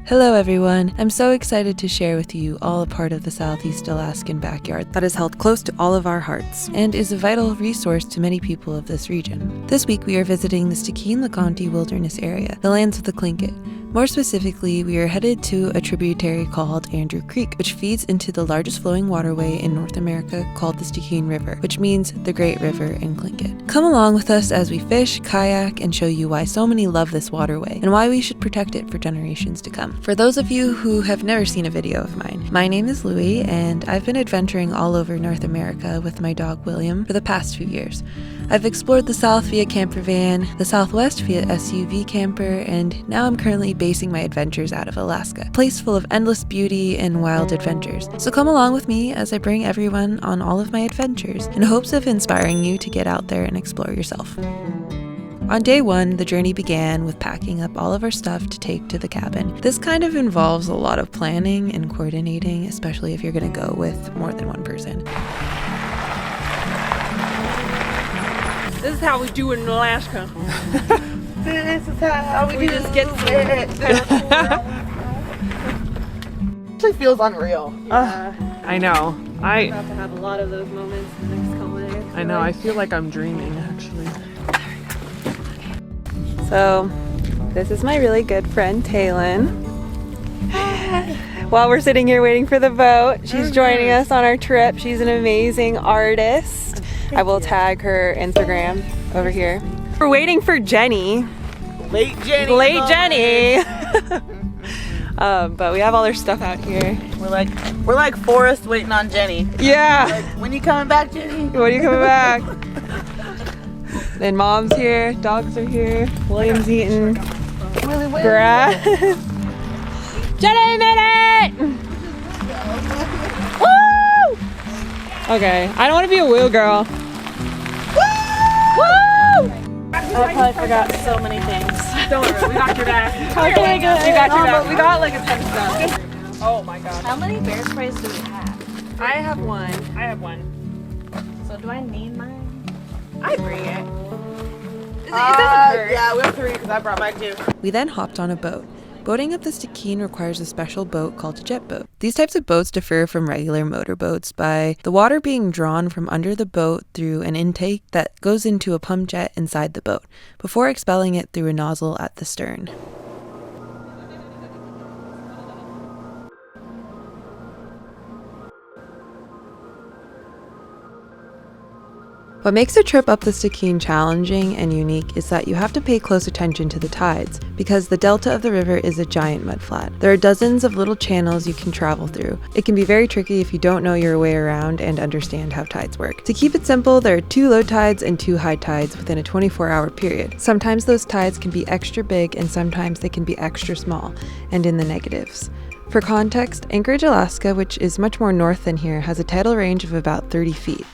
Hello everyone! I'm so excited to share with you all a part of the Southeast Alaskan backyard that is held close to all of our hearts and is a vital resource to many people of this region. This week we are visiting the Stikine River Wilderness Area, the lands of the Tlingit. More specifically, we are headed to a tributary called Andrew Creek, which feeds into the largest flowing waterway in North America called the Stikine River, which means the Great River in Tlingit. Come along with us as we fish, kayak, and show you why so many love this waterway and why we should protect it for generations to come. For those of you who have never seen a video of mine, my name is Loui, and I've been adventuring all over North America with my dog William for the past few years. I've explored the South via camper van, the Southwest via SUV camper, and now I'm currently basing my adventures out of Alaska, a place full of endless beauty and wild adventures. So come along with me as I bring everyone on all of my adventures in hopes of inspiring you to get out there and explore yourself. On day one, the journey began with packing up all of our stuff to take to the cabin. This kind of involves a lot of planning and coordinating, especially if you're going to go with more than one person. This is how we do it in Alaska. This is how we just get it. Actually feels unreal. Yeah. I know. We're about to have a lot of those moments in the next couple of days. I know. I feel like I'm dreaming, actually. So, this is my really good friend Taylin. While we're sitting here waiting for the boat, she's joining us on our trip. She's an amazing artist. I will tag her Instagram over here. We're waiting for Jenny. Late Jenny. Late Jenny. But we have all her stuff out here. We're like Forrest waiting on Jenny. Yeah. Like, when you coming back, Jenny? When are you coming back? Then Mom's here, dogs are here, William's eating grass. Jenny made it! Woo! Okay, I don't want to be a wheel girl. Woo! I probably forgot so many things. Don't worry, we got your back. Okay, good. You got your But back. we got like a ton of stuff. Oh my god. How many bear sprays do we have? I have one. I have one. So do I need mine? I bring it. Yeah, we have 3 because I brought mine too. We then hopped on a boat. Boating up the Stikine requires a special boat called a jet boat. These types of boats differ from regular motorboats by the water being drawn from under the boat through an intake that goes into a pump jet inside the boat, before expelling it through a nozzle at the stern. What makes a trip up the Stikine challenging and unique is that you have to pay close attention to the tides, because the delta of the river is a giant mudflat. There are dozens of little channels you can travel through. It can be very tricky if you don't know your way around and understand how tides work. To keep it simple, there are 2 low tides and 2 high tides within a 24-hour period. Sometimes those tides can be extra big and sometimes they can be extra small, and in the negatives. For context, Anchorage, Alaska, which is much more north than here, has a tidal range of about 30 feet.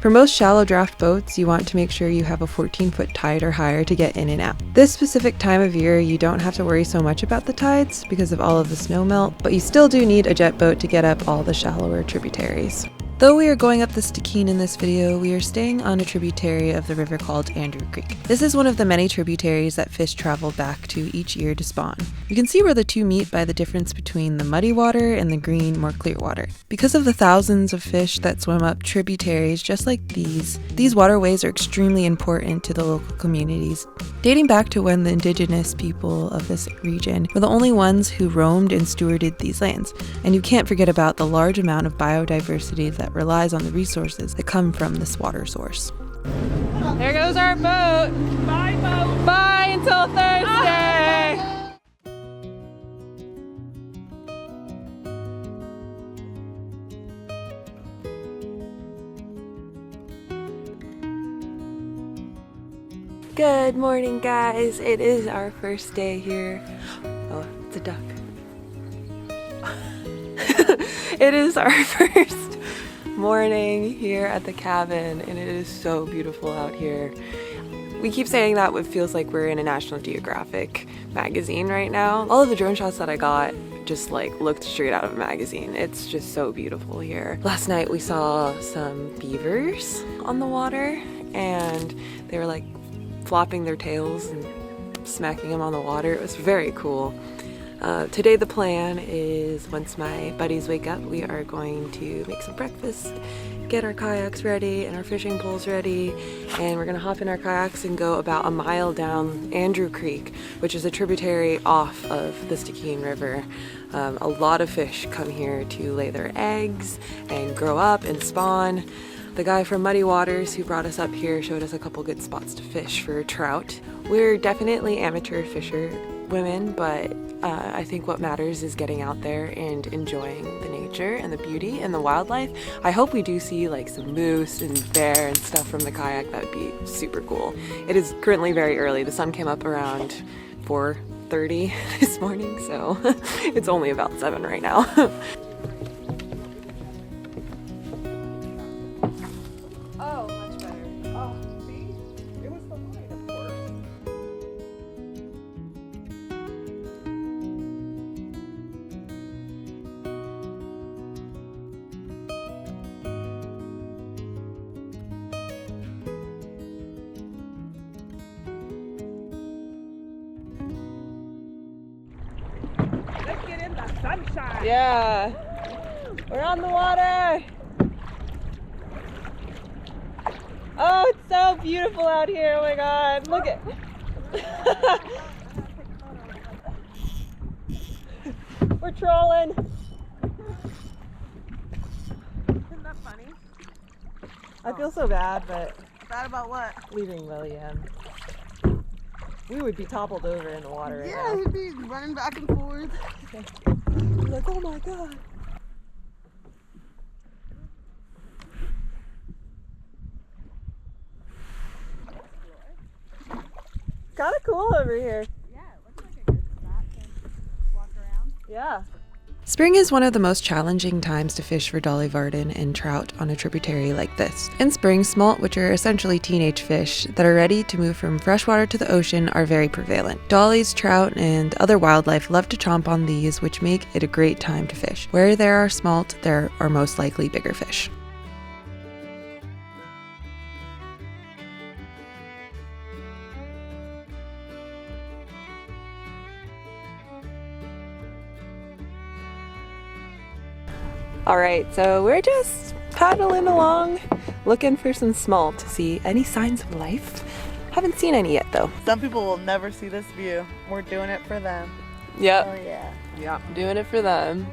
For most shallow draft boats, you want to make sure you have a 14-foot tide or higher to get in and out. This specific time of year, you don't have to worry so much about the tides because of all of the snow melt, but you still do need a jet boat to get up all the shallower tributaries. Though we are going up the Stikine in this video, we are staying on a tributary of the river called Andrew Creek. This is one of the many tributaries that fish travel back to each year to spawn. You can see where the two meet by the difference between the muddy water and the green, more clear water. Because of the thousands of fish that swim up tributaries just like these waterways are extremely important to the local communities, dating back to when the indigenous people of this region were the only ones who roamed and stewarded these lands. And you can't forget about the large amount of biodiversity that relies on the resources that come from this water source. There goes our boat. Bye, boat. Bye until Thursday. Good morning, guys. It is our first day here. Oh, it's a duck. It is our first morning here at the cabin, and it is so beautiful out here. We keep saying that it feels like we're in a National Geographic magazine right now. All of the drone shots that I got just like looked straight out of a magazine. It's just so beautiful here. Last night we saw some beavers on the water, and they were like flopping their tails and smacking them on the water. It was very cool. Today the plan is once my buddies wake up, we are going to make some breakfast, get our kayaks ready and our fishing poles ready, and we're gonna hop in our kayaks and go about a mile down Andrew Creek, which is a tributary off of the Stikine River. A lot of fish come here to lay their eggs and grow up and spawn. The guy from Muddy Waters who brought us up here showed us a couple good spots to fish for trout. We're definitely amateur fisher women, but I think what matters is getting out there and enjoying the nature and the beauty and the wildlife. I hope we do see like some moose and bear and stuff from the kayak. That would be super cool. It is currently very early. The sun came up around 4:30 this morning, so it's only about 7 right now. Let's get in the sunshine. Yeah, we're on the water. Oh, it's so beautiful out here. Oh my God, look at. We're trolling. Isn't that funny? I feel so bad, but Bad about what? leaving William. We would be toppled over in the water right Yeah, now. he'd be running back and forth. I'm like, oh my God. Kind of cool over here. Yeah, it looks like a good spot to walk around. Yeah. Spring is one of the most challenging times to fish for dolly varden and trout on a tributary like this. In spring, smolt, which are essentially teenage fish that are ready to move from freshwater to the ocean, are very prevalent. Dollies, trout, and other wildlife love to chomp on these, which make it a great time to fish. Where there are smolt, there are most likely bigger fish. All right, so we're just paddling along, looking for some smolt to see any signs of life. Haven't seen any yet though. Some people will never see this view. We're doing it for them. Yep. Oh yeah. Yep, doing it for them.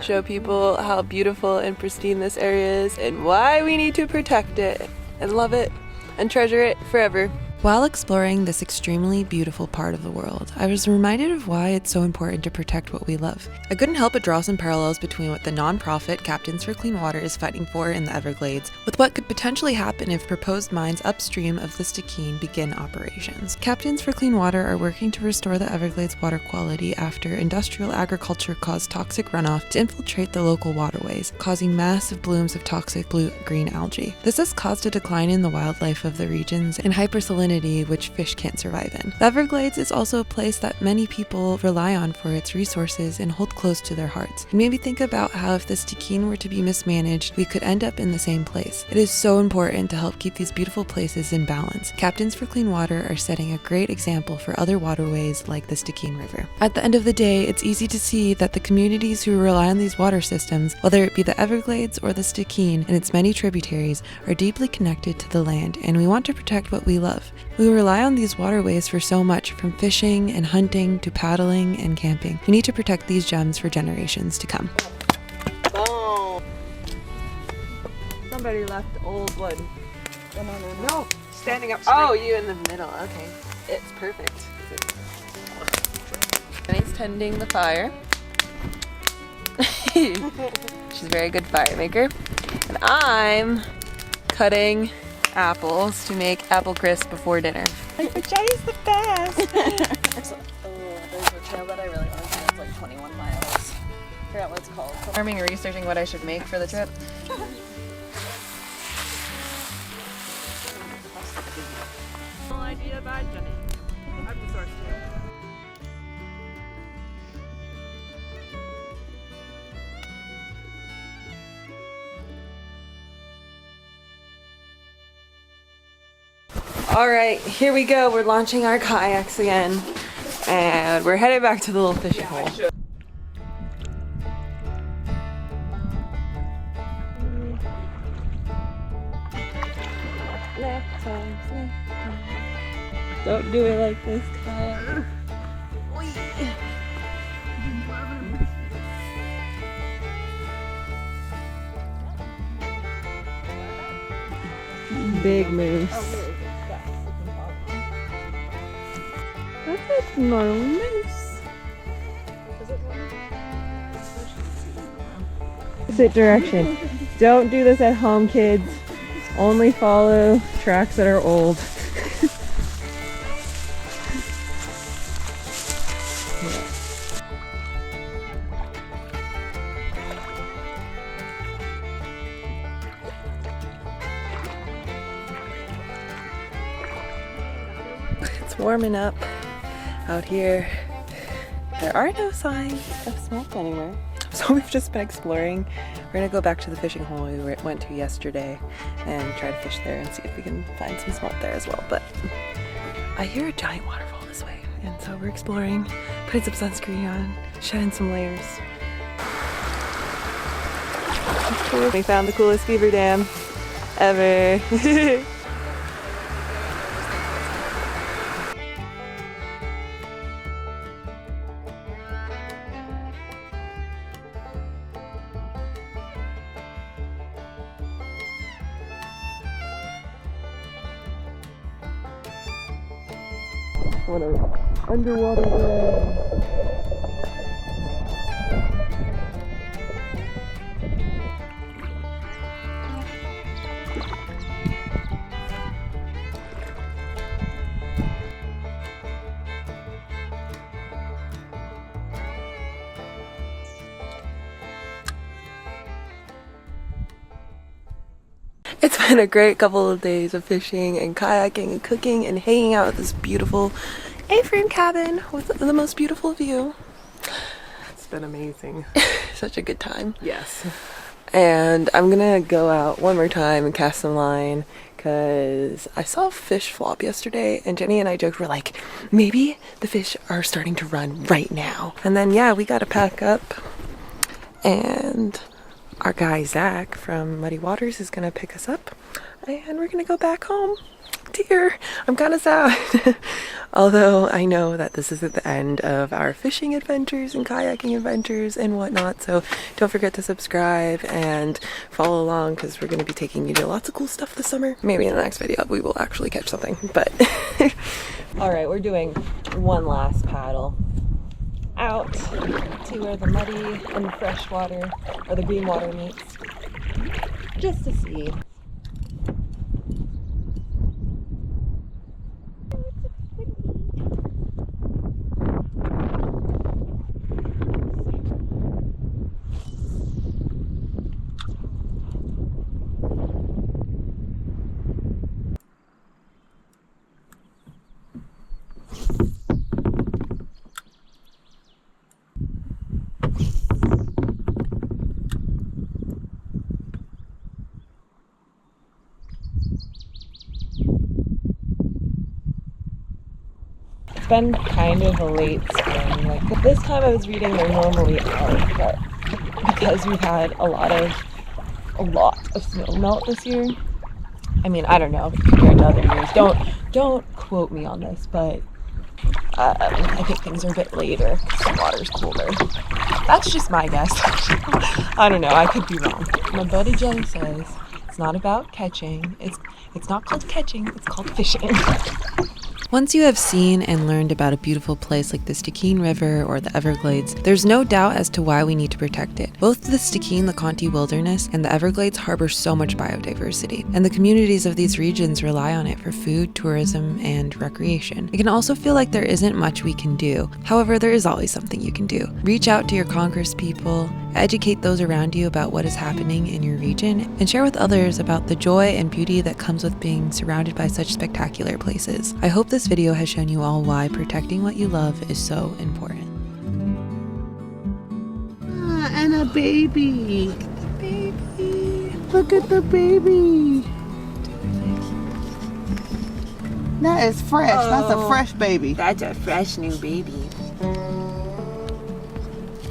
Show people how beautiful and pristine this area is and why we need to protect it and love it and treasure it forever. While exploring this extremely beautiful part of the world, I was reminded of why it's so important to protect what we love. I couldn't help but draw some parallels between what the nonprofit Captains for Clean Water is fighting for in the Everglades with what could potentially happen if proposed mines upstream of the Stikine begin operations. Captains for Clean Water are working to restore the Everglades water quality after industrial agriculture caused toxic runoff to infiltrate the local waterways, causing massive blooms of toxic blue-green algae. This has caused a decline in the wildlife of the regions and hypersalinity which fish can't survive in. The Everglades is also a place that many people rely on for its resources and hold close to their hearts. It made me think about how if the Stikine were to be mismanaged, we could end up in the same place. It is so important to help keep these beautiful places in balance. Captains for Clean Water are setting a great example for other waterways like the Stikine River. At the end of the day, it's easy to see that the communities who rely on these water systems, whether it be the Everglades or the Stikine and its many tributaries, are deeply connected to the land, and we want to protect what we love. We rely on these waterways for so much, from fishing and hunting to paddling and camping. We need to protect these gems for generations to come. Oh. Somebody left old wood. No, standing up straight. Oh, you in the middle. Okay. It's perfect. Jenny's tending the fire. She's a very good fire maker. And I'm cutting apples to make apple crisp before dinner. Jenny's the best! There's a trail that I really want to do. It's like 21 miles. I forgot what it's called. Farming and researching what I should make for the trip. Idea by Jenny. I'm the source too. All right, here we go. We're launching our kayaks again. And we're headed back to the little fishing hole. Don't do it like this, Kyle. Big moose. That's a normal moose. Opposite direction. Don't do this at home, kids. Only follow tracks that are old. It's warming up out here. There are no signs of smoke anywhere. So we've just been exploring. We're gonna go back to the fishing hole we went to yesterday and try to fish there and see if we can find some smoke there as well. But I hear a giant waterfall this way, and so we're exploring, putting some sunscreen on, shedding some layers. Cool. We found the coolest beaver dam ever. What an underwater world. It's been a great couple of days of fishing and kayaking and cooking and hanging out at this beautiful A-frame cabin with the most beautiful view. It's been amazing. Such a good time. Yes. And I'm gonna go out one more time and cast some line because I saw a fish flop yesterday and Jenny and I joked, we're like, maybe the fish are starting to run right now. And then yeah, we gotta pack up, and our guy Zach from Muddy Waters is gonna pick us up and we're gonna go back home. Dear, I'm kind of sad. Although I know that this is at the end of our fishing adventures and kayaking adventures and whatnot, so don't forget to subscribe and follow along because we're going to be taking you to lots of cool stuff this summer. Maybe in the next video we will actually catch something, but alright, we're doing one last paddle out to where the muddy and the fresh water, or the green water meets, just to see. It's been kind of a late spring. Like this time I was reading they're normally out, but because we've had a lot of snow melt this year. I mean, I don't know compared to other years. Don't quote me on this, but I think things are a bit later because the water's colder. That's just my guess. I don't know. I could be wrong. My buddy Jenny says it's not about catching. It's not called catching. It's called fishing. Once you have seen and learned about a beautiful place like the Stikine River or the Everglades, there's no doubt as to why we need to protect it. Both the Stikine-Leconte Wilderness and the Everglades harbor so much biodiversity, and the communities of these regions rely on it for food, tourism, and recreation. It can also feel like there isn't much we can do. However, there is always something you can do. Reach out to your Congress people, educate those around you about what is happening in your region, and share with others about the joy and beauty that comes with being surrounded by such spectacular places. I hope this video has shown you all why protecting what you love is so important. And a baby. Baby. Look at the baby. That is fresh. That's a Oh. fresh baby. That's a fresh new baby.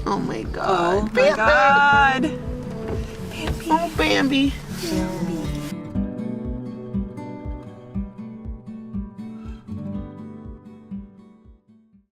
Oh my Oh god. my god. Oh, Bambi.